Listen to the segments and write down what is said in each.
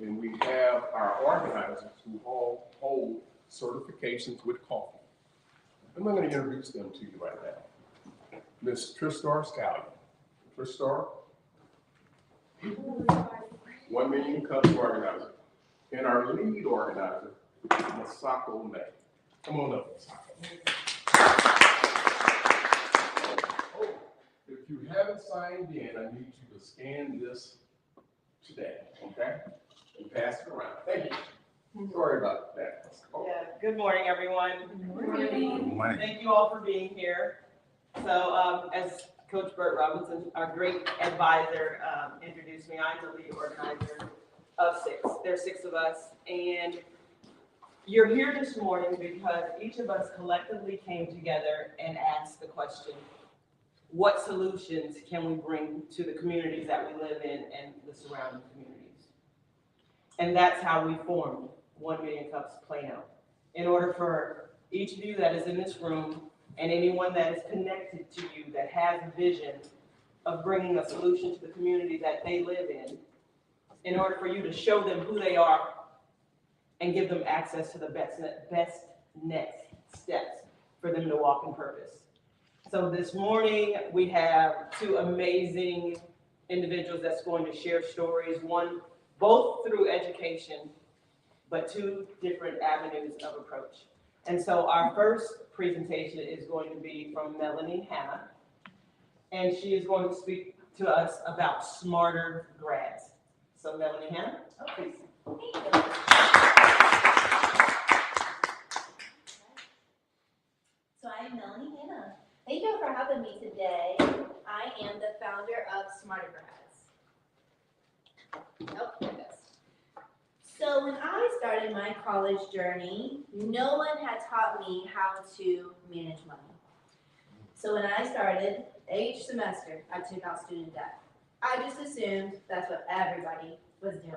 and we have our organizers who all hold certifications with coffee. And I'm going to introduce them to you right now. Miss Tristar Scallion. Tristar, 1 Million Cups organizer. And our lead organizer, Masako May. Come on up, Masako. Oh, if you haven't signed in, I need you to scan this today, okay? And pass it around. Thank you. Sorry about that. Yeah. Good morning, everyone. Good morning. Good morning. Thank you all for being here. So, as Coach Burt Robinson, our great advisor, introduced me, I'm the lead organizer of 6. There's 6 of us, and you're here this morning because each of us collectively came together and asked the question, what solutions can we bring to the communities that we live in and the surrounding communities? And that's how we formed 1 Million Cups Plano. In order for each of you that is in this room and anyone that is connected to you that has a vision of bringing a solution to the community that they live in order for you to show them who they are and give them access to the best next steps for them to walk in purpose. So this morning, we have 2 amazing individuals that's going to share stories, one both through education, but 2 different avenues of approach. And so our first presentation is going to be from Melanie Hanna, and she is going to speak to us about smarter grads. So Melanie Hanna, please. So I'm Melanie Hanna. Thank you for having me today. I am the founder of Smarter Grads. Oh, there it goes. So when I started my college journey, no one had taught me how to manage money. So when I started, each semester, I took out student debt. I just assumed that's what everybody was doing.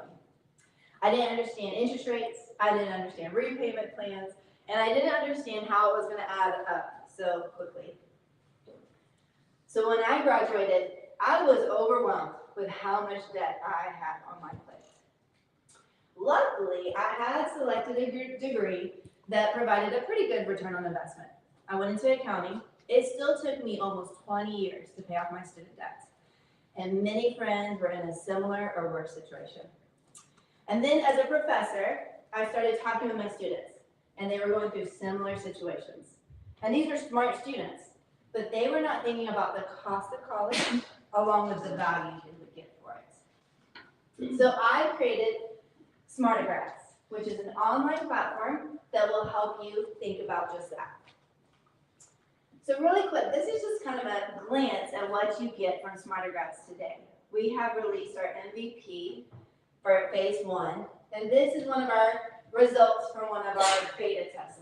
I didn't understand interest rates, I didn't understand repayment plans, and I didn't understand how it was going to add up so quickly. So when I graduated, I was overwhelmed with how much debt I had on my plate. Luckily, I had selected a degree that provided a pretty good return on investment. I went into accounting. It still took me almost 20 years to pay off my student debts. And many friends were in a similar or worse situation. And then as a professor, I started talking with my students, and they were going through similar situations. And these were smart students, but they were not thinking about the cost of college along with the value they would get for it. So I created Smarter Grads, which is an online platform that will help you think about just that. So really quick, this is just kind of a glance at what you get from Smarter Grads today. We have released our MVP for phase 1, and this is one of our results from one of our beta tests.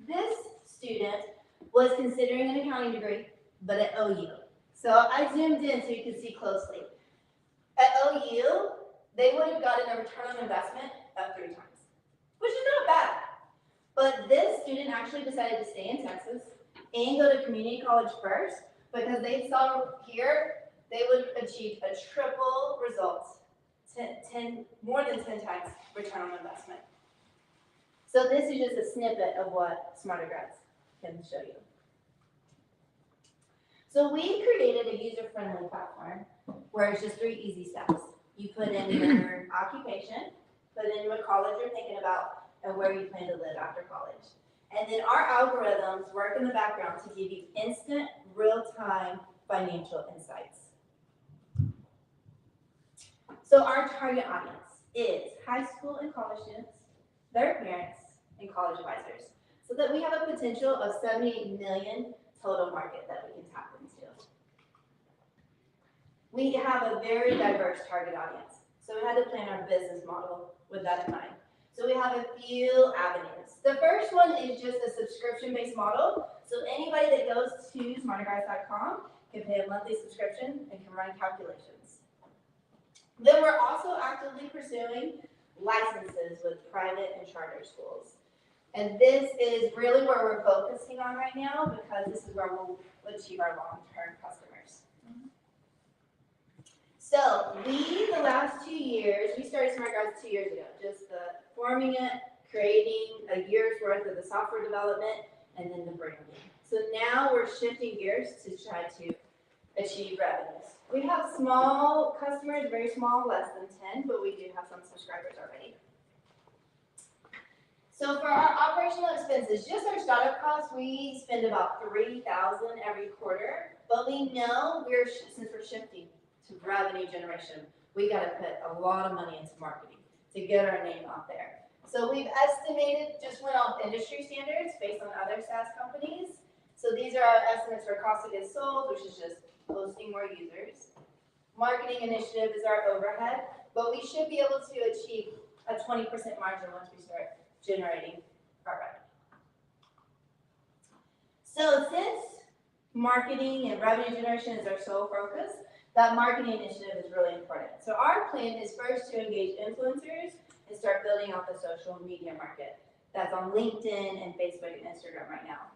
This student was considering an accounting degree, but at OU. So I zoomed in so you can see closely. At OU, they would have gotten a return on investment of 3 times, which is not bad. But this student actually decided to stay in Texas and go to community college first because they saw here they would achieve a triple result, more than 10 times return on investment. So this is just a snippet of what Smarter Grads can show you. So we created a user-friendly platform where it's just 3 easy steps. You put in your occupation, put in what college you're thinking about, and where you plan to live after college. And then our algorithms work in the background to give you instant, real-time financial insights. So our target audience is high school and college students, their parents, and college advisors, so that we have a potential of 78 million total market that we can tap into. We have a very diverse target audience, so we had to plan our business model with that in mind. So we have a few avenues. The first one is just a subscription-based model. So anybody that goes to smartergrads.com can pay a monthly subscription and can run calculations. Then we're also actively pursuing licenses with private and charter schools. And this is really where we're focusing on right now because this is where we'll achieve our long-term customers. So we, the last 2 years, 2 years ago, just the forming it, creating a year's worth of the software development, and then the branding. So now we're shifting gears to try to achieve revenues. We have small customers, very small, less than 10, but we do have some subscribers already. So for our operational expenses, just our startup costs, we spend about $3,000 every quarter. But we know since we're shifting to revenue generation, we got to put a lot of money into marketing to get our name out there. So we've estimated, just went off industry standards based on other SaaS companies. So these are our estimates for cost of goods sold, which is just hosting more users. Marketing initiative is our overhead, but we should be able to achieve a 20% margin once we start generating our revenue. So since marketing and revenue generation is our sole focus, that marketing initiative is really important. So our plan is first to engage influencers and start building out the social media market. That's on LinkedIn and Facebook and Instagram right now.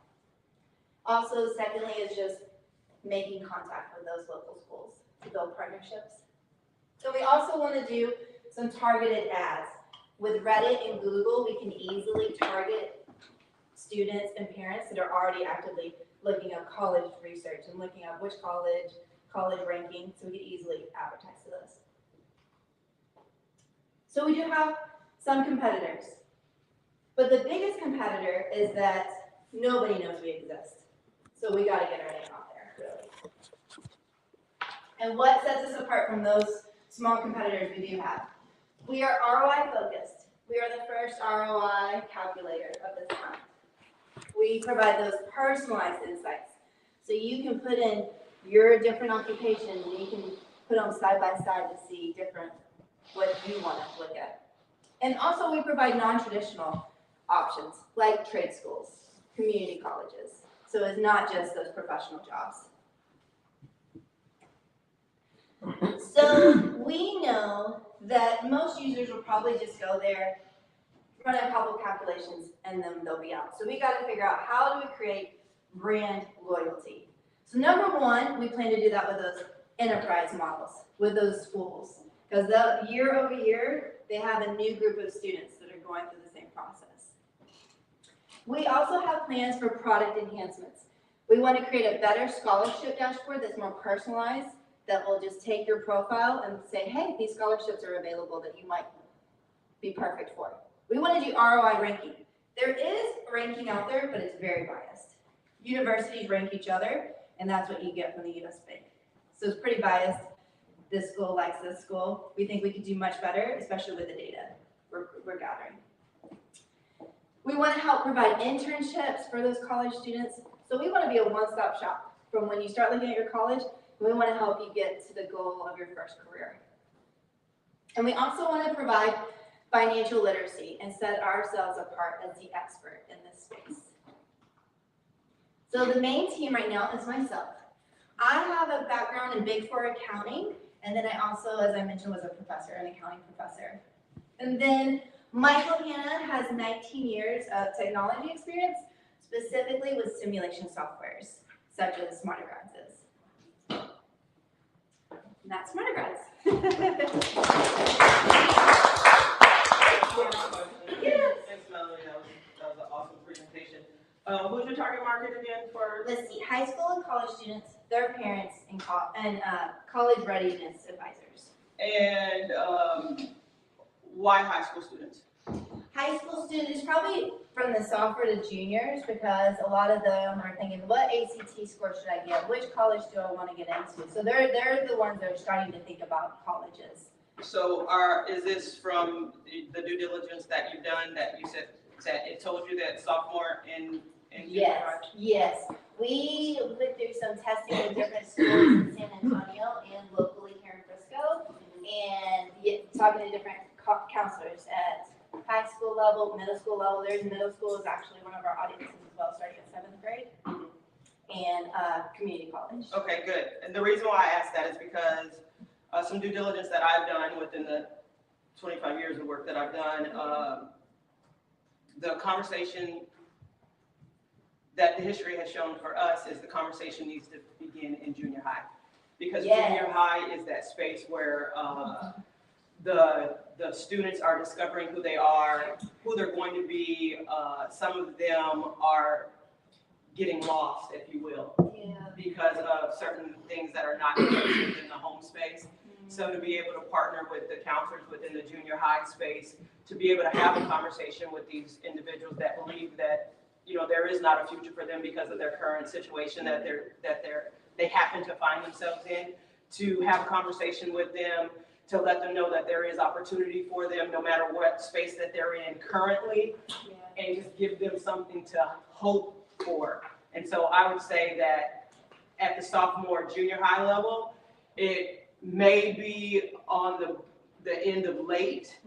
Also, secondly, is just making contact with those local schools to build partnerships. So we also want to do some targeted ads. With Reddit and Google, we can easily target students and parents that are already actively looking up college research and looking up which college ranking, so we can easily advertise to those. So we do have some competitors, but the biggest competitor is that nobody knows we exist. So we got to get our name out there. And what sets us apart from those small competitors we do have? We are ROI focused. We are the first ROI calculator of this kind. We provide those personalized insights. So you can put in your different occupations and you can put them side by side to see what you want to look at. And also we provide non-traditional options like trade schools, community colleges. So it's not just those professional jobs. So we know that most users will probably just go there, run a couple calculations, and then they'll be out. So we got to figure out how do we create brand loyalty. So number one, we plan to do that with those enterprise models, with those schools. Because year over year, they have a new group of students that are going through the same process. We also have plans for product enhancements. We want to create a better scholarship dashboard that's more personalized, that will just take your profile and say, hey, these scholarships are available that you might be perfect for. We want to do ROI ranking. There is ranking out there, but it's very biased. Universities rank each other, and that's what you get from the US Bank. So it's pretty biased. This school likes this school. We think we could do much better, especially with the data we're gathering. We want to help provide internships for those college students. So we want to be a one-stop shop from when you start looking at your college. We want to help you get to the goal of your first career. And we also want to provide financial literacy and set ourselves apart as the expert in this space. So the main team right now is myself. I have a background in Big Four accounting, and then I also, as I mentioned, was a professor, an accounting professor. And then Michael Hanna has 19 years of technology experience, specifically with simulation softwares, such as SmarterGrads is. Not SmarterGrads. Yes. Thanks, Melanie. That was an awesome presentation. Who's your target market again for? Let's see, high school and college students, their parents, and college readiness advisors. And why high school students? High school students, probably from the sophomore to juniors, because a lot of them are thinking, what ACT score should I get? Which college do I want to get into? So they're the ones that are starting to think about colleges. So is this from the due diligence that you've done that you said that it told you that sophomore and Yes, yes. We went through some testing in different schools in San Antonio and locally here in Frisco, and talking to different counselors at high school level, middle school level. There's middle school is actually one of our audiences as well, starting at 7th grade, and community college. Okay, good. And the reason why I asked that is because some due diligence that I've done within the 25 years of work that I've done, the conversation that the history has shown for us is the conversation needs to begin in junior high. Because Yes. junior high is that space where the students are discovering who they are, who they're going to be. Some of them are getting lost, if you will, because of certain things that are not included in the home space. So to be able to partner with the counselors within the junior high space, to be able to have a conversation with these individuals that believe that, you know, there is not a future for them because of their current situation that they happen to find themselves in, to have a conversation with them, to let them know that there is opportunity for them no matter what space that they're in currently, and just give them something to hope for. And so I would say that at the sophomore junior high level, it may be on the end of late,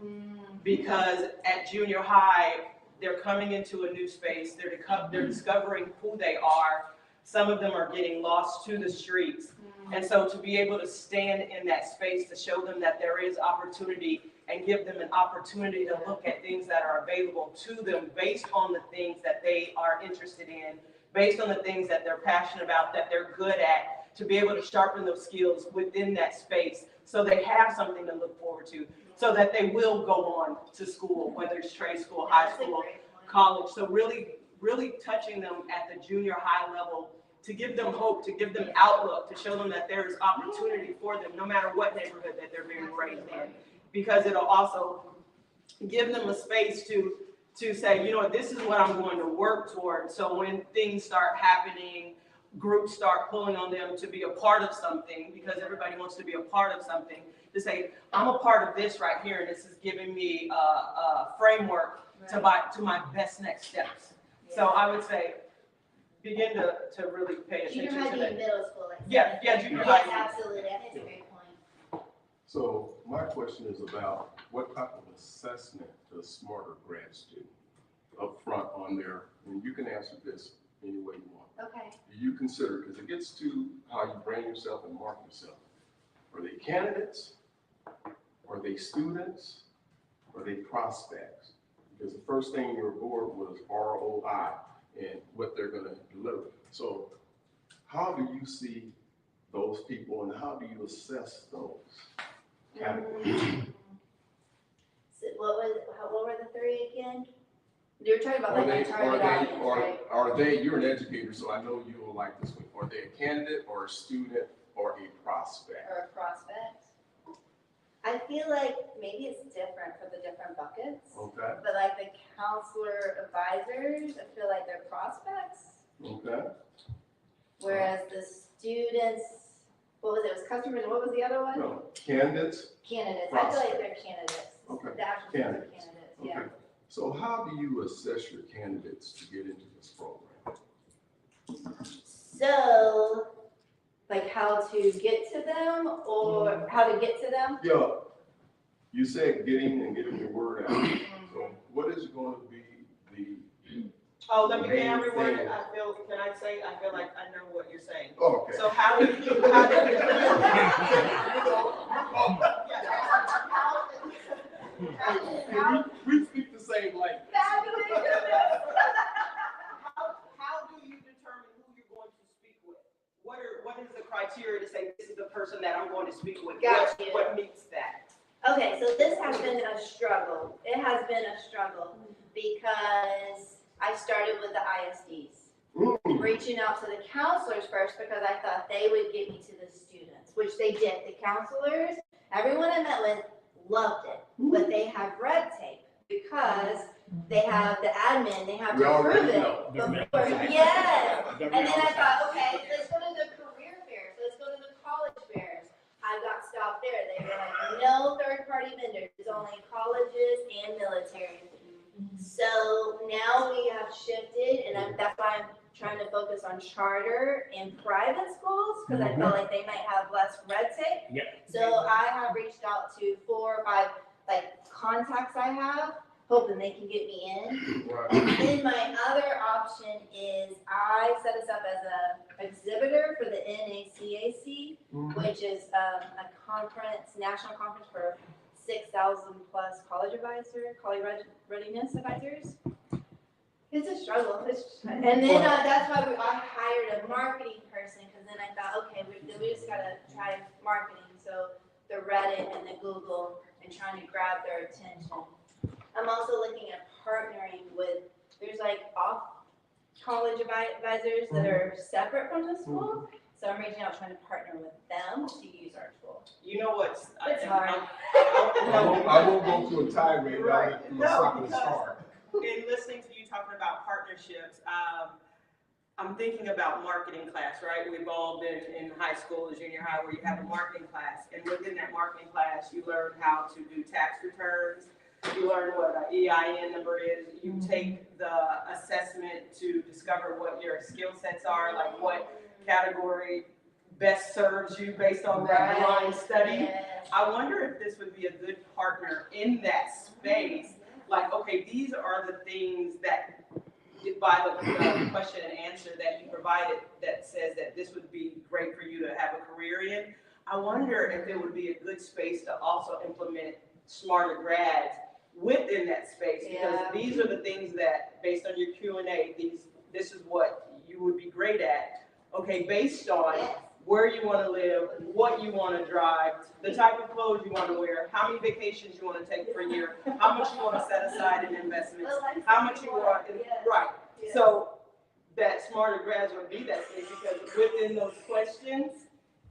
because at junior high, they're coming into a new space, they're discovering who they are. Some of them are getting lost to the streets. And so to be able to stand in that space to show them that there is opportunity and give them an opportunity to look at things that are available to them based on the things that they are interested in, based on the things that they're passionate about, that they're good at, to be able to sharpen those skills within that space so they have something to look forward to, so that they will go on to school, whether it's trade school, high school, college. So really, really touching them at the junior high level to give them hope, to give them outlook, to show them that there is opportunity for them no matter what neighborhood that they're being raised in. Because it'll also give them a space to say, you know, this is what I'm going to work toward. So when things start happening, groups start pulling on them to be a part of something, because everybody wants to be a part of something, to say, I'm a part of this right here, and this is giving me a framework to my best next steps. So I would say, begin to really pay attention Junior high to being that. middle school, like. Yeah, junior Yes, high. absolutely, I think it's a great point. So my question is about what type of assessment does Smarter grad student up front on their, and you can answer this any way you want. Okay. Do you consider, because it gets to how you brand yourself and market yourself. Are they candidates? Are they students? Are they prospects? Because the first thing your board was ROI and what they're going to deliver. So how do you see those people and how do you assess those categories? So what were the three again? You were talking about like the target audience, right? Are they, you're an educator, so I know you will like this one. Are they a candidate or a student or a prospect? Or a prospect? I feel like maybe it's different for the different buckets. Okay, But like the counselor advisors, I feel like they're prospects. okay. Whereas the students, what was it? It was customers, and what was the other one? No, candidates, Candidates. I feel like they're candidates. Okay. The actual students are Candidates. candidates, yeah. okay. So how do you assess your candidates to get into this program? So, like how to get to them or how to get to them? Yeah, you said getting your word out. So what is going to be the, Oh, let me, can I Main reword it? thing. I feel like I know what you're saying. oh, okay. So how do you, We speak the same language. how do you determine who you're going to speak with? What is the criteria to say this is the person that I'm going to speak with? Got you. What meets that? Okay, so this has been a struggle. It has been a struggle because I started with the ISDs, reaching out to the counselors first because I thought they would get me to the students, which they did. The counselors, everyone I met with loved it, but they have red tape because they have the admin, they have to prove it before. Yes. And then I thought, okay, let's go to the career fairs, let's go to the college fairs. I got stopped there. They were like, no third-party vendors, it's only colleges and military. So now we have shifted, and that's why I'm trying to focus on charter and private schools, because I feel like they might have less red tape. Yep. So I have reached out to 4 or 5 contacts I have, hoping they can get me in. Right. And then my other option is I set us up as a exhibitor for the NACAC, which is a conference, national conference for 6,000 plus college readiness advisors. It's a struggle. And then that's why I hired a marketing person, because then I thought, okay, we just gotta try marketing. So the Reddit and the Google and trying to grab their attention. I'm also looking at partnering with, there's like off college advisors that are separate from the school. So I'm reaching out, trying to partner with them to use our tool. You know what's? It's hard. I won't go through a tirade Right. on it. No, It's not gonna because- start. In listening to you talking about partnerships, I'm thinking about marketing class, right? We've all been in high school, junior high, where you have a marketing class, and within that marketing class, you learn how to do tax returns. You learn what an EIN number is. You take the assessment to discover what your skill sets are, like what category best serves you based on that blind study. Yes. I wonder if this would be a good partner in that space. Like, okay, these are the things that, by the question and answer that you provided, that says that this would be great for you to have a career in. I wonder if it would be a good space to also implement smarter grads within that space, because Yeah. these are the things that, based on your Q&A, this is what you would be great at. Okay, based on Yes. where you want to live, what you want to drive, the type of clothes you want to wear, how many vacations you want to take per year, how much you want to set aside in investments, how much you want, Yes. right. Yes. So that smarter grads would be that space, because within those questions,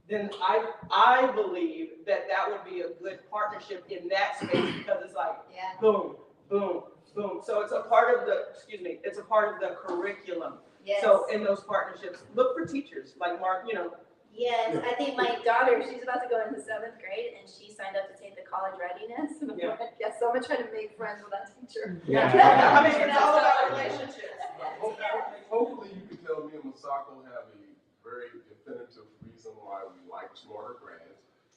then I believe that that would be a good partnership in that space, because it's like, Yeah. boom, boom, boom. So it's a part of the, it's a part of the curriculum. Yes. So in those partnerships, look for teachers, like Mark, Yes, I think my daughter, she's about to go into 7th grade, and she signed up to take the college readiness. And I'm Yeah. like, yes, so I'm gonna try to make friends with that teacher. Yeah. I mean, it's all about relationships. Hopefully you can tell me and Masako have a very definitive reason why we like smarter grads.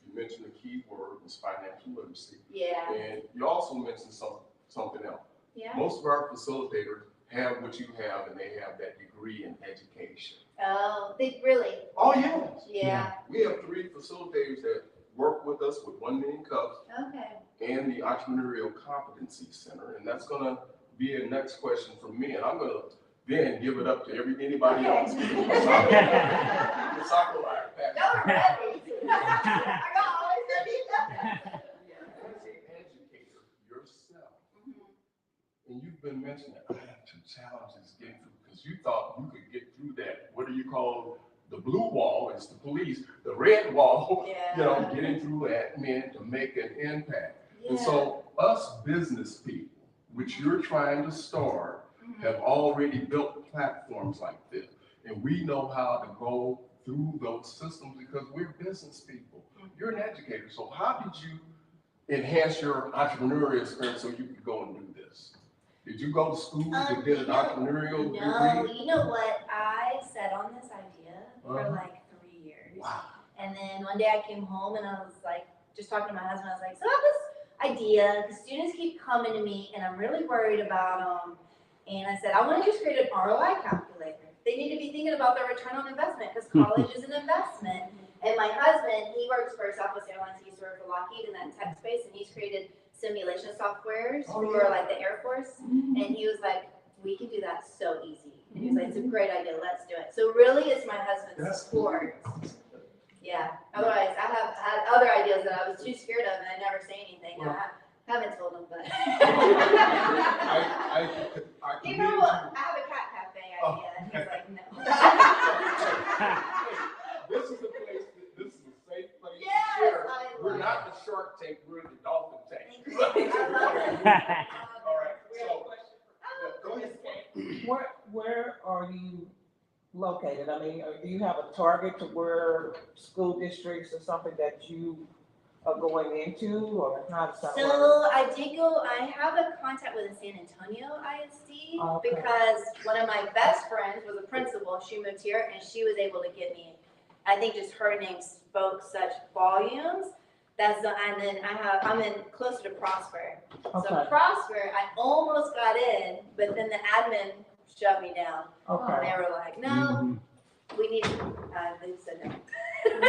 You mentioned the key word was financial literacy. Yeah, And you also mentioned something else. yeah. Most of our facilitators have what you have, and they have that degree in education. Oh, they really, Oh, yes. yeah, We have 3 facilitators that work with us with 1 Million Cups okay. and the Entrepreneurial Competency Center. And that's gonna be a next question from me, and I'm gonna then give it up to anybody Okay. else. Masako, Y'all are ready. I got always ready. as an educator yourself, and you've been mentioning, I have 2 challenges getting through, because you thought you could get through that. What do you call the blue wall? Is the police. The red wall, Yeah. getting through admin to make an impact. And Yeah. so us business people, which you're trying to start, have already built platforms like this. And we know how to go through those systems because we're business people. You're an educator. So how did you enhance your entrepreneurial experience so you could go and do this? Did you go to school to get an entrepreneurial No, degree? you know what? I sat on this idea for Uh-huh. like 3 years. Wow. And then one day I came home and I was like, just talking to my husband, I was like, so I have this idea, because students keep coming to me and I'm really worried about them. And I said, I want to just create an ROI calculator. They need to be thinking about their return on investment, because college is an investment. And my husband, he works for Southwest Airlines, he used to work for Lockheed in that tech space, and he's created simulation softwares for like the Air Force. And he was like, we can do that so easy. And he was like, it's a great idea, let's do it. So really it's my husband's support. Yeah, otherwise I have had other ideas that I was too scared of and I never say anything. Well, I haven't told him, but. I You commend know what? I have a cat cafe idea, and he's like, no. This is a place, this is a safe place to Yes, share. I We're love not the Shark Tank, we're the Dolphin Tank. Thank you. I love it. All right, We have a so, question. go ahead. Where are you located? I mean, do you have a target to where school districts or something that you are going into, or how does that work? So I have a contact with the San Antonio ISD Okay. because one of my best friends was a principal. She moved here and she was able to get me, I think just her name spoke such volumes. And then I'm in closer to Prosper. So Okay, Prosper, I almost got in, but then the admin shoved me down. okay. And they were like, no, we need, they said no.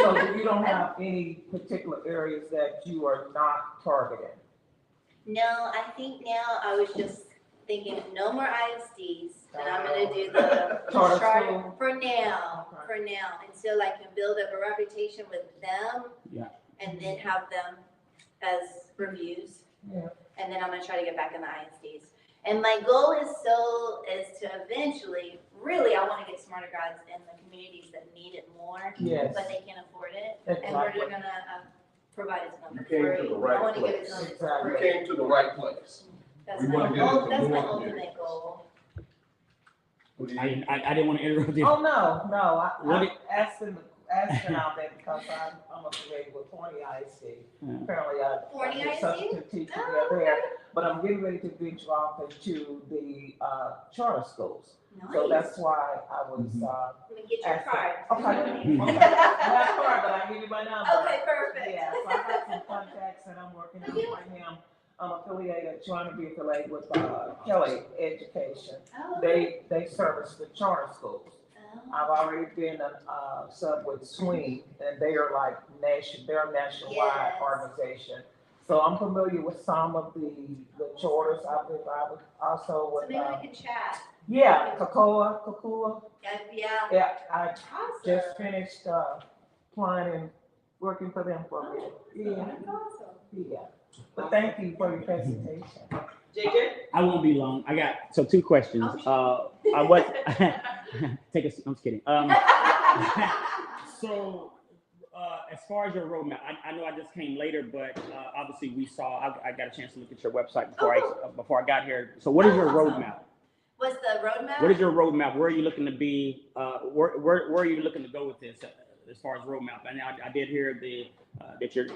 So you don't have any particular areas that you are not targeting? No, I think now I was just thinking no more ISDs, and I'm gonna do the Charter charter school? for now, until I can build up a reputation with them. Yeah. And then have them as reviews. Yeah. And then I'm gonna try to get back in the ISDs. And my goal is to eventually, really, I wanna get smarter grads in the communities that need it more, Yes. but they can't afford it. And Exactly. we're gonna provide it to them You for came to free. the right I wanna give it place. to them for Exactly. You free. came to the right place. That's We my wanna get it to that's my more ultimate communities. goal. I didn't want to interrupt you. Oh, no, What I'm it- asking out there because I'm affiliated with 40 ISD. Yeah. Apparently, I 40 did substitute teaching Oh, there, but I'm getting ready to venture off into the charter schools. So Nice. that's why I was, Let me get your asking. card. Okay. Mhm. Okay. Not card, but I'll give you my number. Okay, perfect. Yeah, so I got some contacts that I'm working on right now. I'm trying to be affiliated with Kelly Education. Oh, okay. They service the charter schools. Oh. I've already been a sub with Swing, and they are like they're a nationwide Yes. organization. So I'm familiar with some of the charters. I was also So with, maybe we can chat. Kakua. Yeah. Yeah, I Awesome. just finished applying and working for them for a bit. Yeah, That's awesome. yeah. But thank you for your presentation. JJ? I won't be long. I got two questions. I was take a. I'm just kidding. So, as far as your roadmap, I know I just came later, but obviously we saw. I got a chance to look at your website before I got here. So, what is your Awesome. roadmap? What's the roadmap? What is your roadmap? Where are you looking to be? Where are you looking to go with this as far as roadmap? And I did hear that you're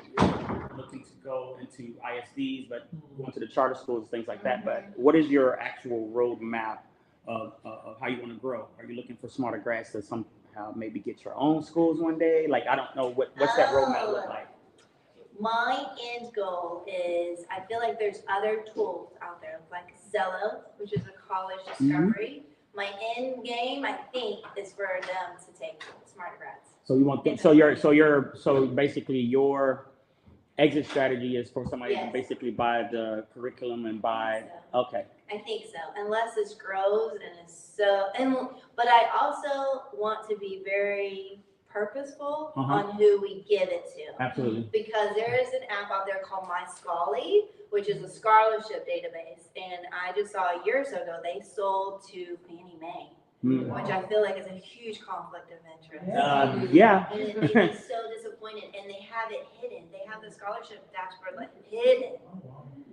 looking to go into ISDs, but going to the charter schools, things like that. But what is your actual roadmap of how you want to grow? Are you looking for smarter grads to somehow maybe get your own schools one day? Like, I don't know what's that roadmap look like? My end goal is, I feel like there's other tools out there, like Zello, which is a college discovery. My end game, I think, is for them to take smarter grads. So you want so basically your exit strategy is for somebody to Yes. basically buy the curriculum and buy. Okay. I think so, unless this grows and is but I also want to be very purposeful on who we give it to. Absolutely. Because there is an app out there called My Scholly, which is a scholarship database. And I just saw a year or so ago, they sold to Fannie Mae, which I feel like is a huge conflict of interest. Yeah. And it made me so disappointed. And they have it hidden. They have the scholarship dashboard like hidden.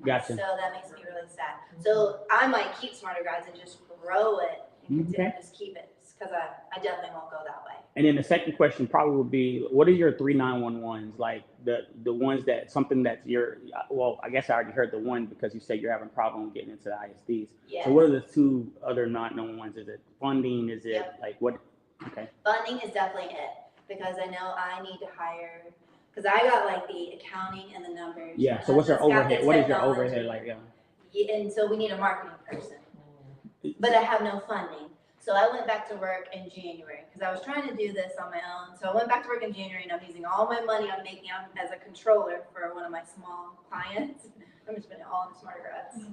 Gotcha. So that makes me really sad. So I might keep Smarter Guides and just grow it and continue to just keep it, because I definitely won't go that way. And then the second question probably would be, what are your 3911s? Like the ones that something that you're, well, I guess I already heard the one because you said you're having a problem getting into the ISDs. Yes. So what are the two other not known ones? Is it funding? Is it like what? Okay. Funding is definitely it, because I know I need to hire, because I got like the accounting and the numbers. Yeah. So what's your It's got the overhead? What is your technology. overhead like? Yeah. Yeah, and so we need a marketing person, but I have no funding. So I went back to work in January because I was trying to do this on my own. So I went back to work in January and I'm using all my money I'm making as a controller for one of my small clients. I'm just spending it all on Smarter Grads.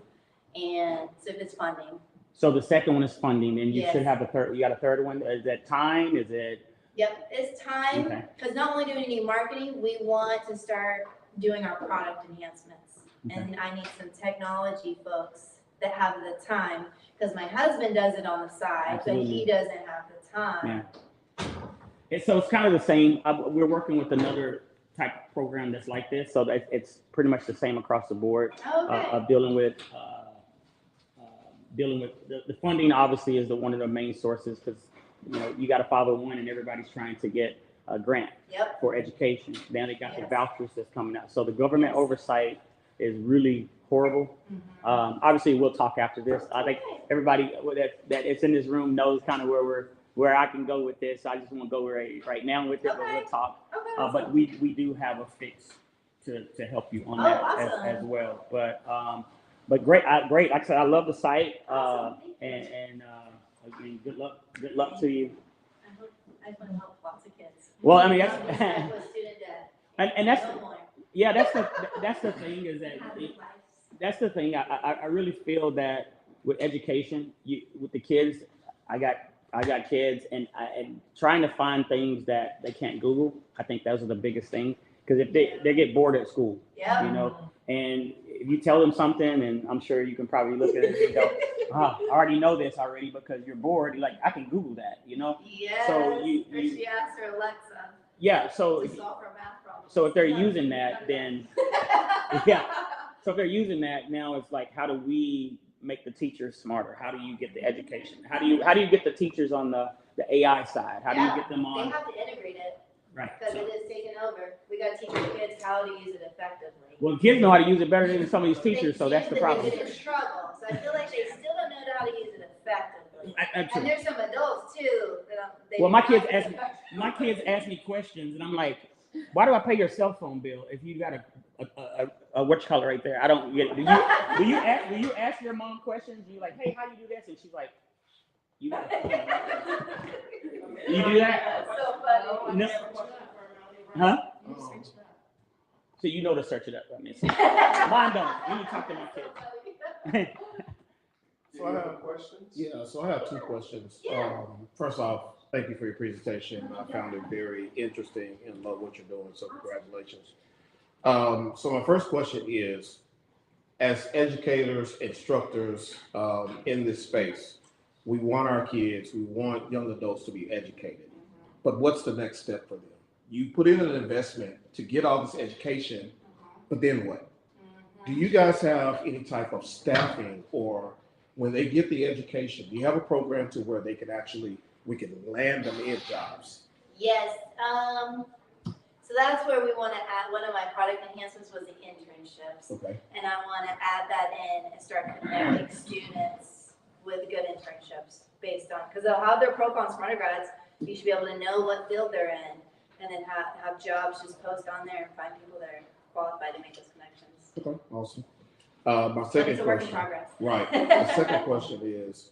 And so it's funding. So the second one is funding, and you Yes. should have a third. You got a third one. Is that time? Is it? Yep, it's time, Okay. because not only do we need marketing, we want to start doing our product enhancements. Okay. And I need some technology folks that have the time, because my husband does it on the side, but Absolutely. he doesn't have the time. Yeah. So it's kind of the same. We're working with another type of program that's like this, so that it's pretty much the same across the board. Okay. Of dealing with the funding. Obviously, is one of the main sources, because you got a 501 and everybody's trying to get a grant Yep. for education. Then they got the Yes. vouchers that's coming out. So the government Yes. oversight is really horrible. Mhm. Obviously, we'll talk after this. I think Okay. everybody that is in this room knows kind of where I can go with this. I just want to go right now with it, but Okay. we'll talk. Okay. But we do have a fix to help you on Oh, that awesome. as well. But great. Like I said, I love the site. Awesome. And again, good luck to you. I just want to help lots of kids. Well, I mean, that's- I'm stuck with student debt. And that's No more. yeah. That's the thing is that Happy life. that's the thing. I really feel that with education, with the kids, I got kids, and trying to find things that they can't Google. I think those are the biggest thing, Because if they get bored at school, Yep. you know, and if you tell them something, and I'm sure you can probably look at it and go, I already know this already because you're bored. Like, I can Google that, you know? Yes. So Or she asked her Alexa yeah, so to solve her math problem. so if they're using that, then yeah. So if they're using that, now it's like, how do we make the teachers smarter? How do you get the education? How do you get the teachers on the AI side? How do you get them on? They have to integrate it. Right. Because it is taken over. We got to teach the kids how to use it effectively. Well, kids know how to use it better than some of these teachers, so that's the problem. They struggle. So I feel like they still don't know how to use it effectively. Absolutely. And there's some adults too that Well, my kids ask me questions, and I'm like, why do I pay your cell phone bill if you got a what color right there? I don't get it. Do you ask your mom questions? You like, hey, how do you do this? And she's like, you got a phone right there. You do that? That's so funny. No. Huh? So you know to search it up. I mean, mine don't. You need to talk to my kids. So I have questions. Yeah, so I have two questions. Yeah. First off, thank you for your presentation. I found it very interesting and love what you're doing, so congratulations. So my first question is, as educators, instructors in this space, we want our kids, we want young adults to be educated, but what's the next step for them? You put in an investment to get all this education, but then what? Do you guys have any type of staffing, or when they get the education, do you have a program to where they can actually, we can land them in jobs? Yes. So that's where we want to add, one of my product enhancements was the internships. Okay. And I want to add that in and start connecting students with good internships based on, because they'll have their profile and smarter grads. You should be able to know what field they're in and then have jobs just post on there and find people that are qualified to make those connections. Okay, awesome. My second It's a work in question. progress. Right. The second question is,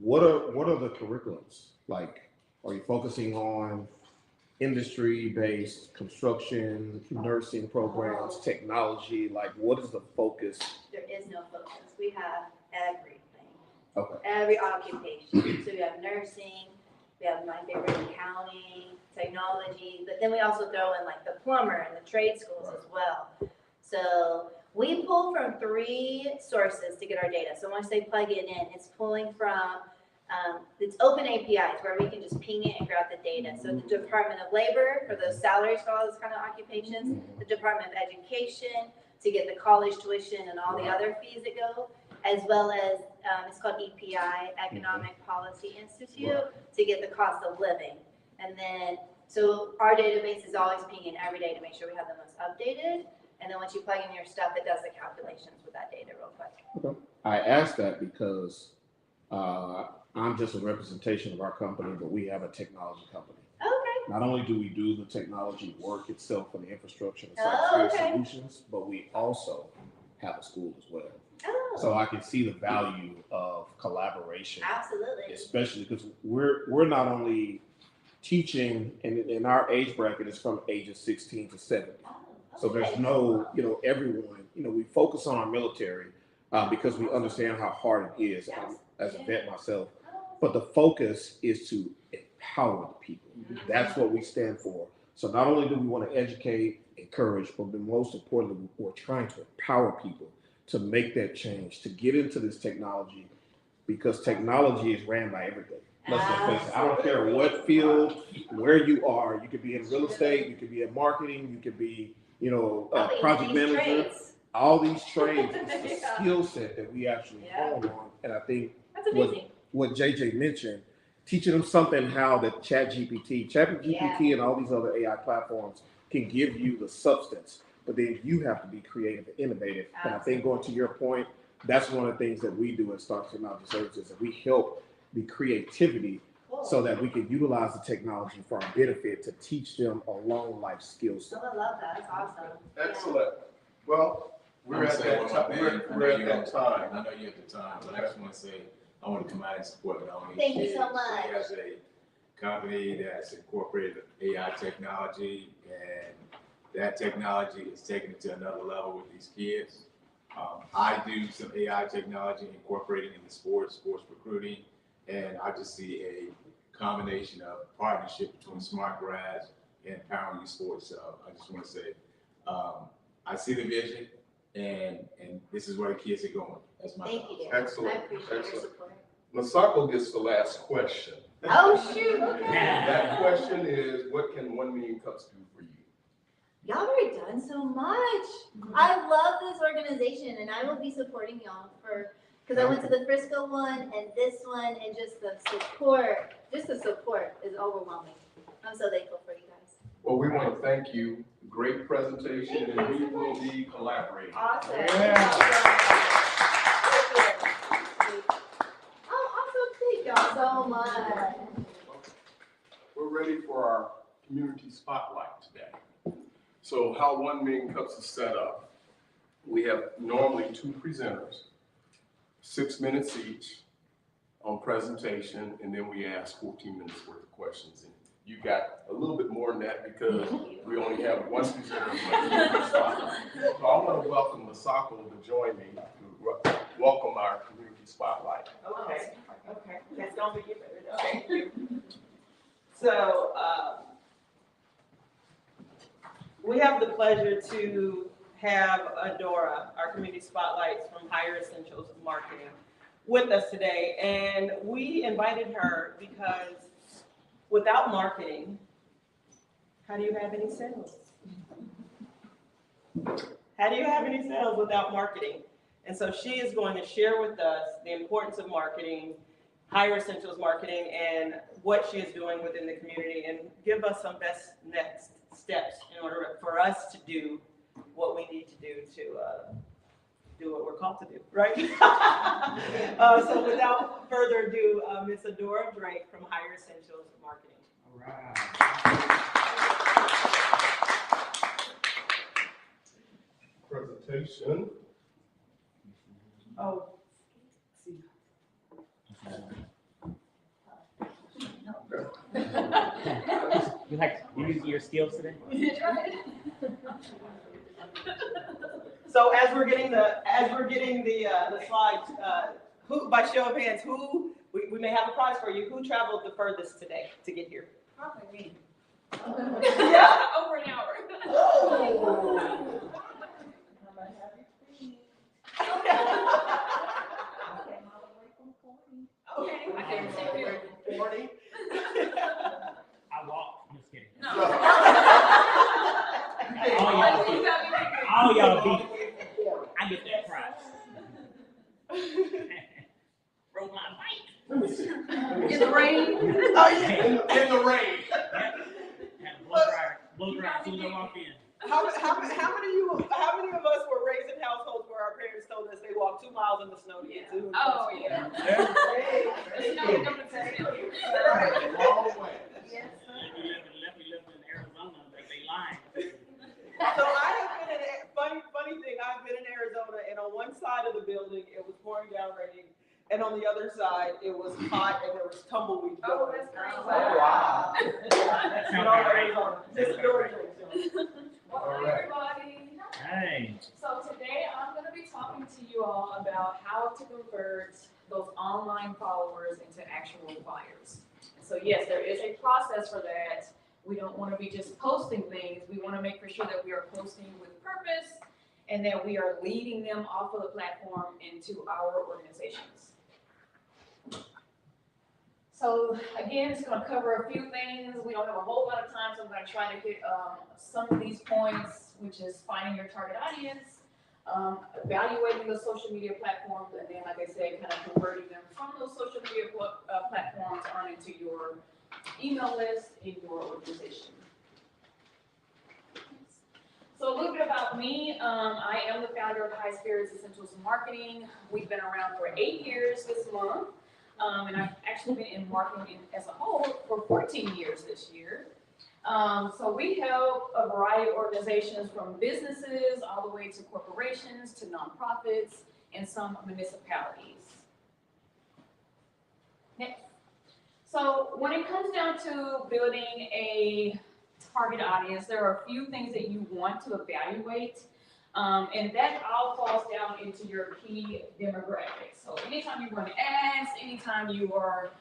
what are the curriculums? Like, are you focusing on industry-based construction, nursing programs, technology? Like, what is the focus? There is no focus. We have everything. Okay. Every occupation. So we have nursing, we have my favorite accounting, technology, but then we also throw in like the plumber and the trade schools as well. So we pull from 3 sources to get our data. So once they plug it in, it's pulling from, it's open APIs where we can just ping it and grab the data. So the Department of Labor for those salaries for all those kind of occupations, the Department of Education to get the college tuition and all the other fees that go, as well as it's called EPI, Economic Policy Institute, to get the cost of living. And then, so our database is always pinging every day to make sure we have the most updated. And then once you plug in your stuff, it does the calculations with that data real quick. Okay. I asked that because I'm just a representation of our company, but we have a technology company. Okay. Not only do we do the technology work itself and the infrastructure and Oh, cybersecurity okay. solutions, but we also have a school as well. Oh, So I can see the value of collaboration, absolutely. especially because we're not only teaching, and in our age bracket is from ages 16 to 70. So there's no, everyone, we focus on our military because we understand how hard it is as a vet myself. But the focus is to empower the people. That's what we stand for. So not only do we want to educate, encourage, but most importantly, we're trying to empower people to make that change, to get into this technology, because technology is ran by everything. Let's face it, I don't care what field, where you are. You could be in real estate, you could be in marketing, you could be, project manager. All these trades, it's the skill set that we actually hone on. And I think That's amazing. what JJ mentioned, teaching them something how that ChatGPT and all these other AI platforms can give you the substance, but then you have to be creative and innovative. And I think going to your point, that's one of the things that we do at Stark Technology Services, that we help the creativity so that we can utilize the technology for our benefit to teach them a long life skill set. Oh, I love that. That's awesome. Excellent. Well, we're at that time. We're at that time. I know you're at the time, but I just want to say, I want to come out and support Melanie. Thank you so much. She has a company that's incorporated AI technology, and that technology is taking it to another level with these kids. I do some AI technology incorporating into sports recruiting, and I just see a combination of partnership between smart grads in empowering youth sports. So I just want to say, I see the vision, and this is where the kids are going. That's my Thank thoughts. you, Derek. Excellent, I appreciate your excellent. support. Masako gets the last question. Oh, shoot, okay. That question is, what can 1 million cups do for you? Y'all already done so much. I love this organization and I will be supporting y'all because I went to the Frisco one and this one and just the support is overwhelming. I'm so thankful for you guys. Well, we want to thank you. Great presentation, and we will be collaborating. Awesome. Yeah. Oh, awesome. Thank y'all so much. We're ready for our community spotlight today. So how 1 million cups is set up, we have normally 2 presenters, 6 minutes each on presentation, and then we ask 14 minutes worth of questions. And you got a little bit more than that because we only have 1 presenter. So I want to welcome Masako to join me to welcome our community spotlight. Okay, that's gonna be better. Thank you. So, we have the pleasure to have Adora, our community spotlights from Higher Essentials Marketing, with us today. And we invited her because without marketing, how do you have any sales? How do you have any sales without marketing? And so she is going to share with us the importance of marketing, Higher Essentials Marketing, and what she is doing within the community, and give us some best next steps in order for us to do what we need to do do what we're called to do, right? So without further ado, Ms. Adora Drake from Higher Essentials Marketing. All right. Presentation. Oh, see. You using your skills today? So as we're getting the slides, who, by show of hands, we may have a prize for you. Who traveled the furthest today to get here? Probably me. Yeah. Over an hour. Okay. I can't say it. 40. I walked. I'm just kidding. No. All y'all beat. I get that prize. Rode my bike. In the rain. Oh, yeah. In the rain. Had a blow dryer as soon as I walked in. How many of us were raised in households where our parents told us they walked 2 miles in the snow to get to? Oh, yeah. Hey. No, you don't say it. A long way. If you live in Arizona, they lying. So I have been in funny thing. I've been in Arizona, and on one side of the building it was pouring down raining, and on the other side it was hot and there was tumbleweed. Oh, going. that's crazy. Oh, wow. That You sounds know, about right. Arizona. Just Arizona. Well, All hi, right. everybody. Hey. So today I'm going to be talking to you all about how to convert those online followers into actual buyers. So yes, there is a process for that. We don't want to be just posting things. We want to make for sure that we are posting with purpose and that we are leading them off of the platform into our organizations. So again, it's going to cover a few things. We don't have a whole lot of time, so I'm going to try to hit some of these points, which is finding your target audience, evaluating the social media platforms, and then, like I said, kind of converting them from those social media platforms on into your email list in your organization. So a little bit about me. I am the founder of High Spirits Essentials Marketing. We've been around for 8 years this month. And I've actually been in marketing as a whole for 14 years this year. So we help a variety of organizations from businesses all the way to corporations to nonprofits and some municipalities. Next. So when it comes down to building a target audience, there are a few things that you want to evaluate. And that all falls down into your key demographics. So anytime you run ads, anytime you are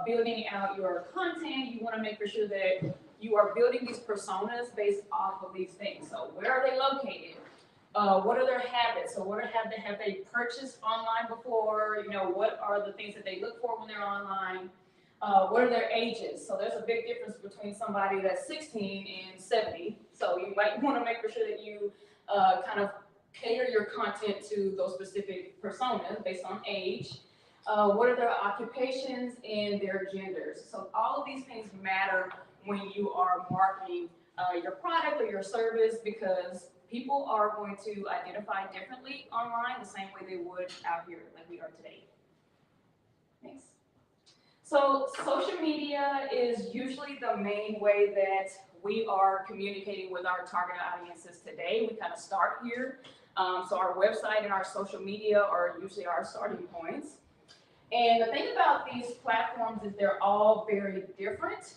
building out your content, you want to make for sure that you are building these personas based off of these things. So where are they located? What are their habits? So have they purchased online before? You know, what are the things that they look for when they're online? What are their ages? So there's a big difference between somebody that's 16 and 70. So you might want to make sure that you kind of cater your content to those specific personas based on age. What are their occupations and their genders? So all of these things matter when you are marketing your product or your service, because people are going to identify differently online the same way they would out here like we are today. Next. So social media is usually the main way that we are communicating with our target audiences today. We kind of start here. So our website and our social media are usually our starting points. And the thing about these platforms is they're all very different.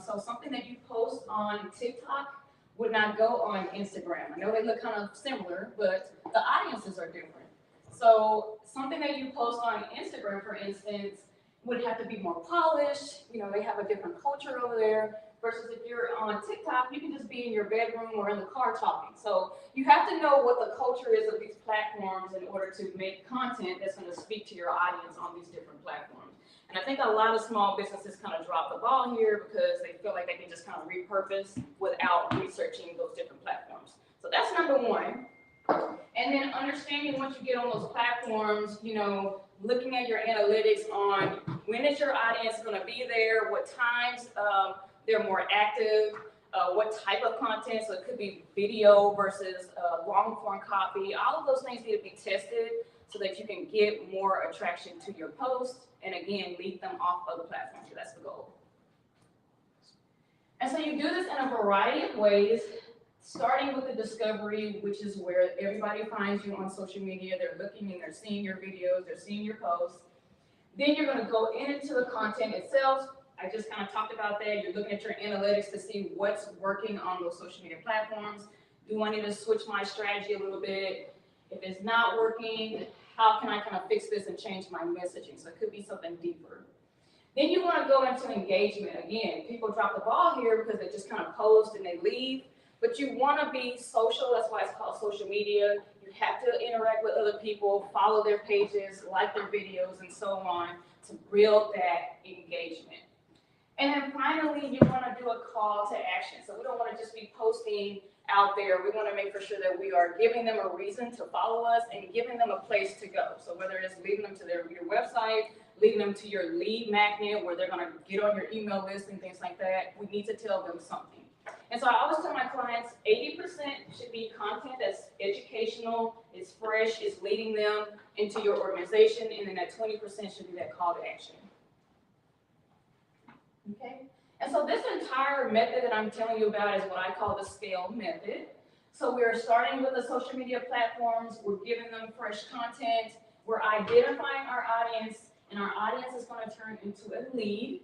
So something that you post on TikTok would not go on Instagram. I know they look kind of similar, but the audiences are different. So something that you post on Instagram, for instance, would have to be more polished. You know, they have a different culture over there. Versus if you're on TikTok, you can just be in your bedroom or in the car talking. So you have to know what the culture is of these platforms in order to make content that's going to speak to your audience on these different platforms. And I think a lot of small businesses kind of drop the ball here because they feel like they can just kind of repurpose without researching those different platforms. So that's number one. And then understanding once you get on those platforms, you know, looking at your analytics on when is your audience going to be there, what times they're more active, what type of content. So it could be video versus long form copy. All of those things need to be tested so that you can get more attraction to your post and again, lead them off other platforms. So that's the goal. And so you do this in a variety of ways, starting with the discovery, which is where everybody finds you on social media. They're looking and they're seeing your videos, they're seeing your posts. Then you're going to go into the content itself. I just kind of talked about that. You're looking at your analytics to see what's working on those social media platforms. Do I need to switch my strategy a little bit? If it's not working, how can I kind of fix this and change my messaging? So it could be something deeper. Then you want to go into engagement. Again, people drop the ball here because they just kind of post and they leave. But you want to be social. That's why it's called social media. You have to interact with other people, follow their pages, like their videos, and so on to build that engagement. And then finally, you want to do a call to action. So we don't want to just be posting out there. We want to make for sure that we are giving them a reason to follow us and giving them a place to go. So whether it's leading them to your website, leading them to your lead magnet where they're going to get on your email list and things like that, we need to tell them something. And so I always tell my clients 80% should be content that's educational, it's fresh, it's leading them into your organization, and then that 20% should be that call to action. Okay? And so this entire method that I'm telling you about is what I call the scale method. So we're starting with the social media platforms, we're giving them fresh content, we're identifying our audience, and our audience is going to turn into a lead.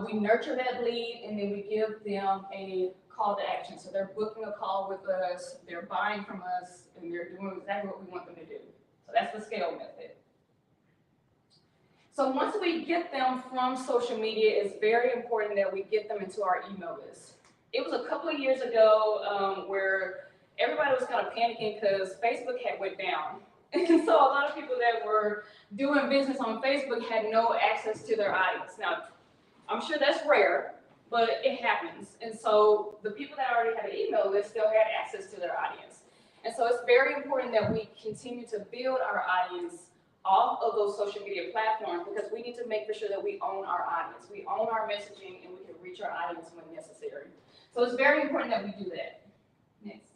We nurture that lead, and then we give them a call to action. So they're booking a call with us, they're buying from us, and they're doing exactly what we want them to do. So that's the scale method. So once we get them from social media, it's very important that we get them into our email list. It was a couple of years ago where everybody was kind of panicking because Facebook had went down. And so a lot of people that were doing business on Facebook had no access to their audience. Now, I'm sure that's rare, but it happens. And so the people that already had an email list still had access to their audience. And so it's very important that we continue to build our audience off of those social media platforms because we need to make for sure that we own our audience. We own our messaging and we can reach our audience when necessary. So it's very important that we do that. Next.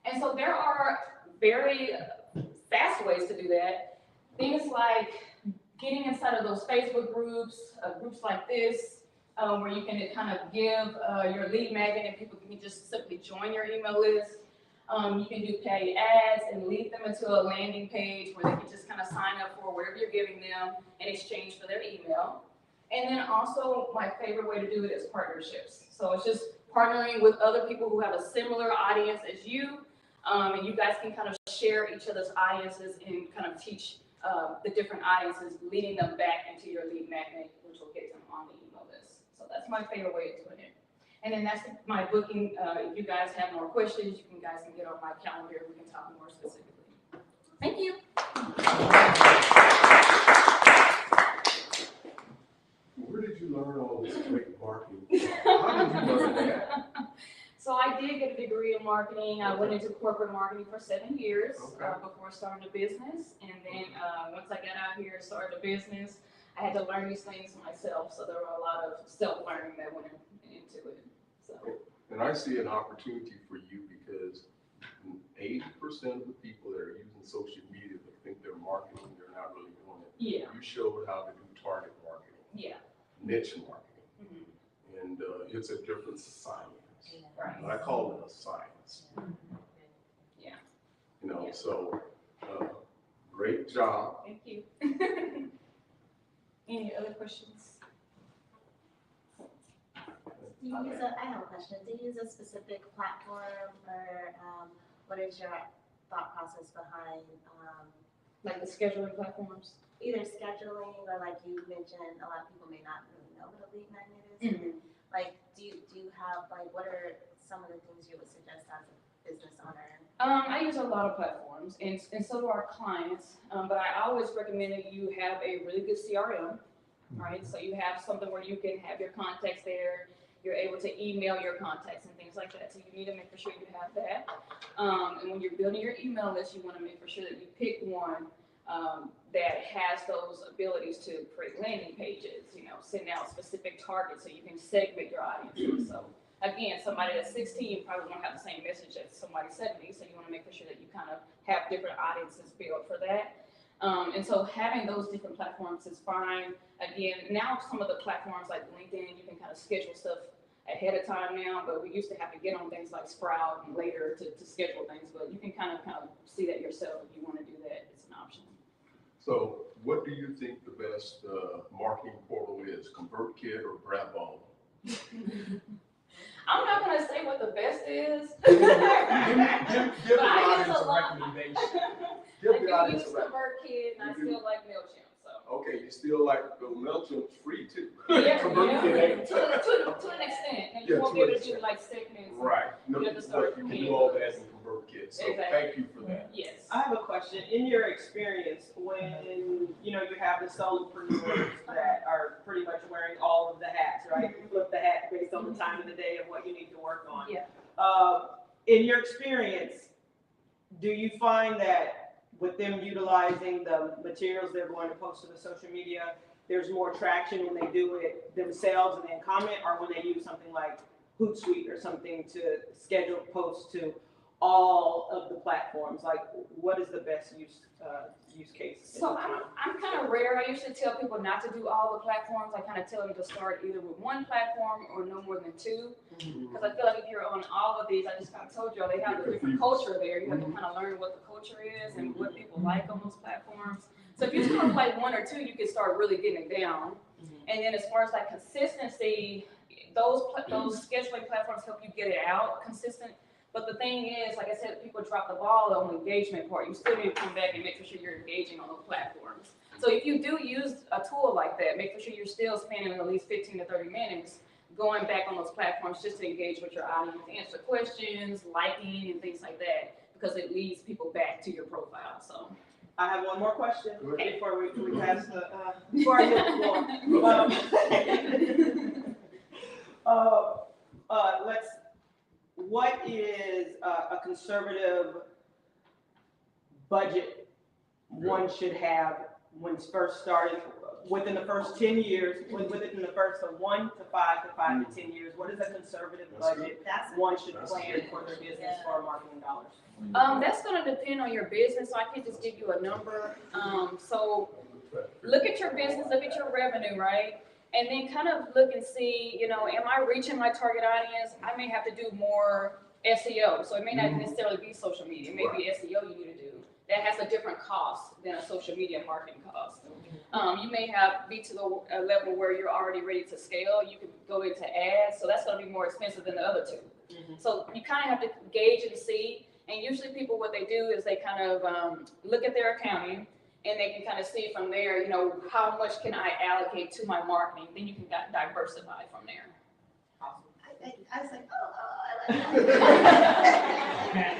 And so there are very fast ways to do that. Things like getting inside of those Facebook groups, groups like this, where you can kind of give your lead magnet and people can just simply join your email list. You can do paid ads and lead them into a landing page where they can just kind of sign up for whatever you're giving them in exchange for their email. And then also my favorite way to do it is partnerships. So it's just partnering with other people who have a similar audience as you, and you guys can kind of share each other's audiences and kind of teach the different audiences, leading them back into your lead magnet, which will get them on the email list. So that's my favorite way of doing it. And then that's my booking. If you guys have more questions, you guys can get on my calendar. We can talk more specifically. Thank you. Where did you learn all this great marketing? How did you learn that? So I did get a degree in marketing. I went into corporate marketing for 7 years Okay. before starting a business. And then once I got out here and started a business, I had to learn these things myself. So there were a lot of self-learning that went into it. So. And I see an opportunity for you because 80% of the people that are using social media that think they're marketing, they're not really doing it. Yeah. You showed how to do target marketing, Yeah. niche marketing, Mm-hmm. and it's a different science. Right. And I call it a science. Yeah. You know, Yeah. so great job. Thank you. Any other questions? Do you use I have a question. Do you use a specific platform or what is your thought process behind Like the scheduling platforms? either scheduling or like you mentioned, a lot of people may not really know what a lead magnet is. Mm-hmm. Like, do you have like what are some of the things you would suggest as a business owner? I use a lot of platforms, and so do our clients. But I always recommend that you have a really good CRM, right? So you have something where you can have your contacts there. You're able to email your contacts and things like that. So you need to make sure you have that. And when you're building your email list, you want to make sure that you pick one that has those abilities to create landing pages, you know, send out specific targets so you can segment your audiences. So again, somebody that's 16 probably won't have the same message as somebody 70, so you want to make sure that you kind of have different audiences built for that. And so having those different platforms is fine. Again, now some of the platforms like LinkedIn, you can kind of schedule stuff ahead of time now, but we used to have to get on things like Sprout and later to schedule things, but you can kind of see that yourself if you want to do that. It's an option. So what do you think the best marketing portal is, ConvertKit or Bravo? I'm not going to say what the best is. Give But the I use audience a a lot. recommendation. I Give the do audience use a recommendation. ConvertKit, and I still like MailChimp. So. Okay, you still like the MailChimp's free too. Yeah, ConvertKit ain't to an extent. And Yeah, you won't to be an able to do extent. like segments. Right. No, You have to start but you from can here. do all that in ConvertKit. So Exactly. thank you for that. Yes. I have a question. In your experience, when you have the solopreneurs that are pretty much wearing all of the hats, right? You flip the hat based on the time of the day and what you need to work on. Yeah. In your experience, do you find that with them utilizing the materials they're going to post to the social media, there's more traction when they do it themselves and then comment, or when they use something like Hootsuite or something to schedule posts to all of the platforms? Like, what is the best use case? So I'm kind of rare. I usually tell people not to do all the platforms. I kind of tell them to start either with one platform or no more than two. Because I feel like if you're on all of these, I just kind of told you, they have a different culture there. You have to kind of learn what the culture is and what people like on those platforms. So if you start with like one or two, you can start really getting it down. And then as far as like consistency, those scheduling platforms help you get it out consistent. But the thing is, like I said, people drop the ball on the engagement part. You still need to come back and make sure you're engaging on those platforms. So if you do use a tool like that, make sure you're still spending at least 15 to 30 minutes going back on those platforms just to engage with your audience, answer questions, liking, and things like that, because it leads people back to your profile. So I have one more question Go ahead. before we pass the before I hit the floor. What is a conservative budget one should have when it's first starting, within the first 10 years, within the first of 1 to 5 to 5 to 10 years? What is a conservative budget one should plan for their business for marketing dollars? that's going to depend on your business. So I can't just give you a number. So look at your business, look at your revenue, right? And then kind of look and see, am I reaching my target audience? I may have to do more SEO. So it may not necessarily be social media. It may be SEO you need to do. That has a different cost than a social media marketing cost. You may be to the level where you're already ready to scale. You can go into ads. So that's going to be more expensive than the other two. So you kind of have to gauge and see. And usually people, what they do is they kind of look at their accounting, and they can kind of see from there, how much can I allocate to my marketing? Then you can diversify from there. I I was like, I like that.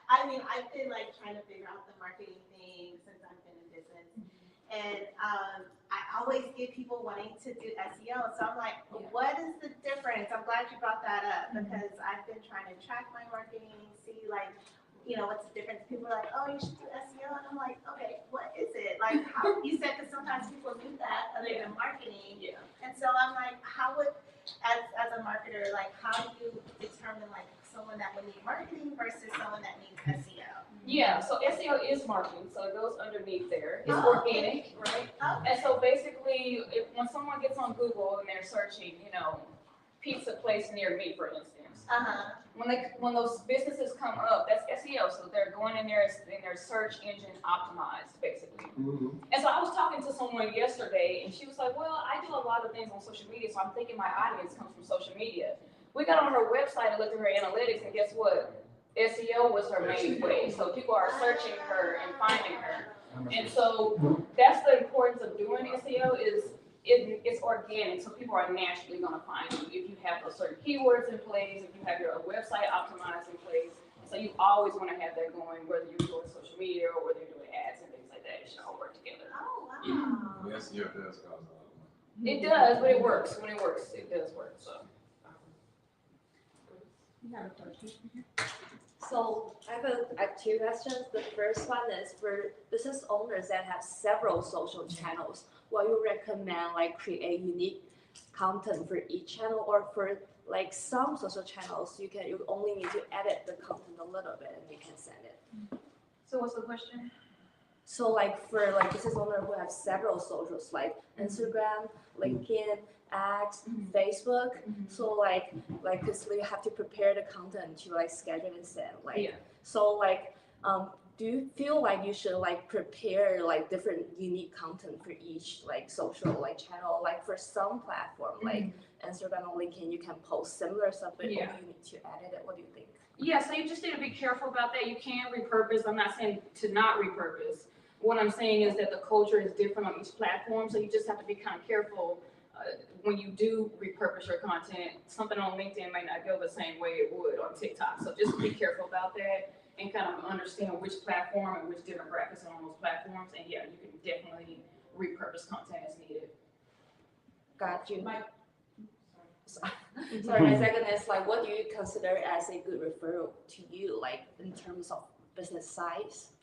I mean, I've been like trying to figure out the marketing thing since I've been in business. And I always get people wanting to do SEO. So I'm like, what is the difference? I'm glad you brought that up because I've been trying to track my marketing, see like, you know, what's the difference? People are like, oh, you should do SEO. And I'm like, okay, what is it? Like how you said, because sometimes people do that other than marketing. Yeah. And so I'm like, how would, as a marketer, like how do you determine like someone that would need marketing versus someone that needs SEO? Yeah, so SEO is marketing, so it goes underneath there. It's Oh, organic, right? Oh, And so basically, when someone gets on Google and they're searching, you know, pizza place near me, for instance, when those businesses come up, that's SEO. So they're going in there and their search engine optimized, basically. And so I was talking to someone yesterday, and she was like, "Well, I do a lot of things on social media, so I'm thinking my audience comes from social media." We got on her website and looked at her analytics, and guess what? SEO was her main way. So people are searching her and finding her. And so that's the importance of doing SEO is it's organic. So people are naturally going to find you if you have those certain keywords in place, if you have your website optimized in place. So you always want to have that going, whether you're doing social media or whether you're doing ads and things like that. It should all work together. Oh, wow. SEO does cause a lot of money. It does, but it works. When it works, it does work. So. So I have two questions. The first one is for business owners that have several social channels. What you recommend, like create unique content for each channel, or for like some social channels, you only need to edit the content a little bit and you can send it. So what's the question? So like for like business owners who have several socials like Instagram, LinkedIn, X, Facebook. So like cause you have to prepare the content to like schedule and send. So like do you feel like you should like prepare like different unique content for each like social like channel? Like for some platform like Instagram or LinkedIn, you can post similar stuff, but you need to edit it. What do you think? Yeah, so you just need to be careful about that. You can repurpose. I'm not saying to not repurpose. What I'm saying is that the culture is different on each platform, so you just have to be kind of careful when you do repurpose your content. Something on LinkedIn may not go the same way it would on TikTok, so just be careful about that and kind of understand which platform and which demographics are on those platforms. And yeah, you can definitely repurpose content as needed. Got you. Sorry, my second is like, what do you consider as a good referral to you, like in terms of business size?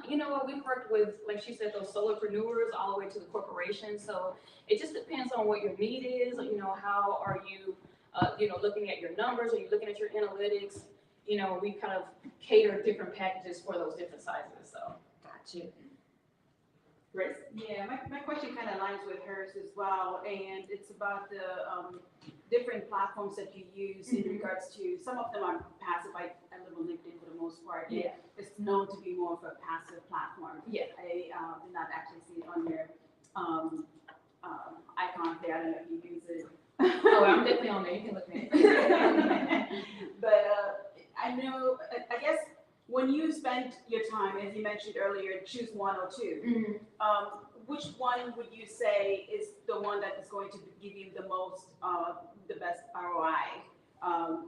You know what, we've worked with, like she said, those solopreneurs all the way to the corporation. So it just depends on what your need is. You know, how are you, looking at your numbers? Are you looking at your analytics? You know, we kind of cater different packages for those different sizes. So. Got you. Grace? Yeah, my question kind of aligns with hers as well, and it's about the different platforms that you use in regards to, some of them are passive. I live on LinkedIn for the most part. Yeah. It's known to be more of a passive platform. Yeah. I did not actually see it on your icon there. I don't know if you use it. Oh, I'm definitely on there. You can look at it. But I know, I guess, when you spend your time, as you mentioned earlier, choose one or two. Which one would you say is the one that is going to give you the most, the best ROI?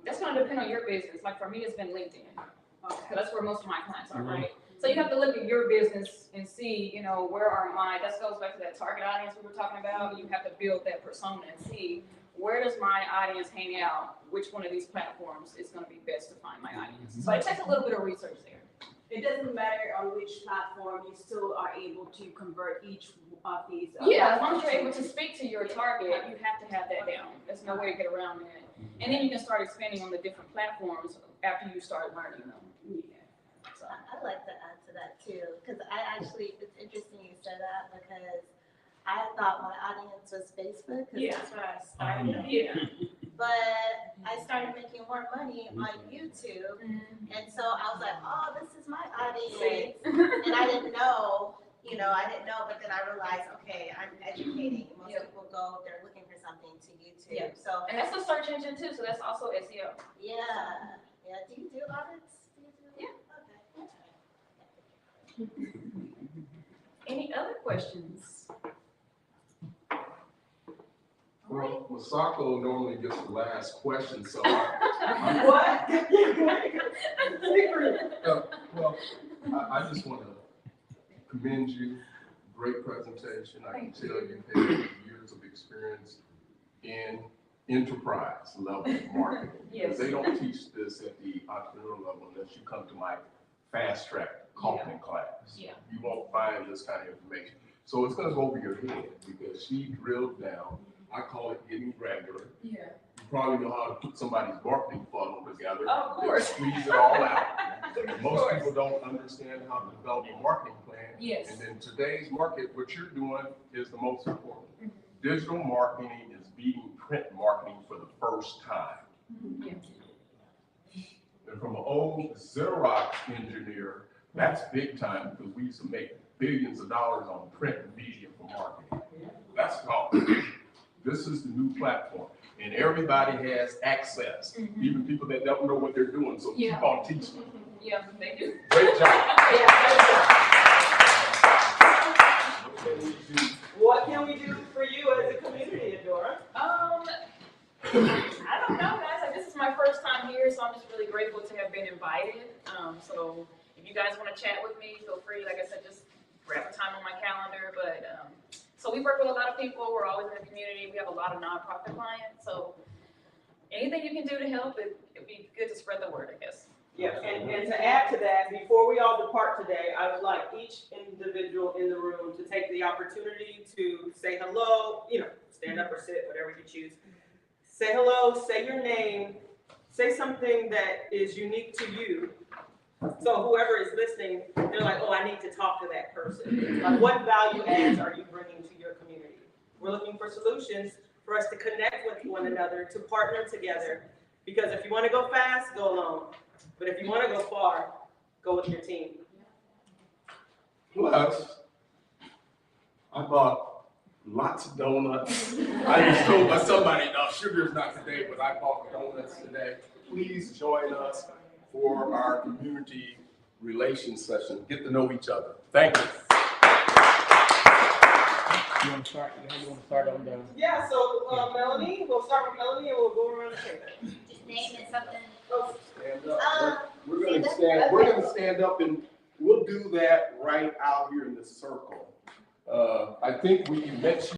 That's going to depend on your business. Like for me, it's been LinkedIn. Okay. So that's where most of my clients are, right? So you have to look at your business and see, where are that goes back to that target audience we were talking about. You have to build that persona and see, where does my audience hang out? Which one of these platforms is going to be best to find my audience? So it takes a little bit of research there. It doesn't matter on which platform, you still are able to convert each of these. Yeah, as long as you're able to speak to your target, you have to have that down. There's no way to get around that. And then you can start expanding on the different platforms after you start learning them. Yeah. So. I'd like to add to that too, because it's interesting you said that, because I thought my audience was Facebook, because that's where I started. But I started making more money on YouTube, and so I was like, oh, this is my audience. And I didn't know, but then I realized, okay, I'm educating. Most people go, they're looking for something to YouTube. Yeah. So, And that's a search engine too, so that's also SEO. yeah. Do you do audits? Yeah. Okay. Any other questions? Well, Masako normally gets the last question, so What? well, I just want to commend you. Great presentation. I can tell you've had years of experience in enterprise level marketing. Yes. They don't teach this at the entrepreneur level unless you come to my fast track Kaufman class. Yeah. You won't find this kind of information. So it's going to go over your head because she drilled down. I call it getting granular. Yeah. You probably know how to put somebody's marketing funnel together. Of course. Squeeze it all out. Most people don't understand how to develop a marketing plan. Yes. And in today's market, what you're doing is the most important. Digital marketing is beating print marketing for the first time. Yeah. And from an old Xerox engineer, that's big time because we used to make billions of dollars on print media for marketing. That's gone. This is the new platform, and everybody has access, even people that don't know what they're doing. So keep on teaching. Yeah, they do. Great job. What can we do for you as a community, Adora? I don't know, guys. Like, this is my first time here, so I'm just really grateful to have been invited. So if you guys want to chat with me, feel free. Like I said, just grab a time on my calendar. But so we work with a lot of people. We're always in the community. We have a lot of nonprofit clients. So anything you can do to help, it'd be good to spread the word, I guess. Yeah, and to add to that, before we all depart today, I would like each individual in the room to take the opportunity to say hello, stand up or sit, whatever you choose. Say hello, say your name, say something that is unique to you. So whoever is listening, they're like, oh, I need to talk to that person. Like, what value adds are you bringing to your community? We're looking for solutions for us to connect with one another, to partner together. Because if you want to go fast, go alone. But if you want to go far, go with your team. Plus, I bought lots of donuts. I just told somebody, sugar's not today, but I bought donuts today. Please join us for our community relations session. Get to know each other. Thank you. You want to start? You want to start on the? Yeah. So Melanie, we'll start with Melanie, and we'll go around the table. Just name and something. Stand up. We're gonna stand up, and we'll do that right out here in this circle. I think we met you.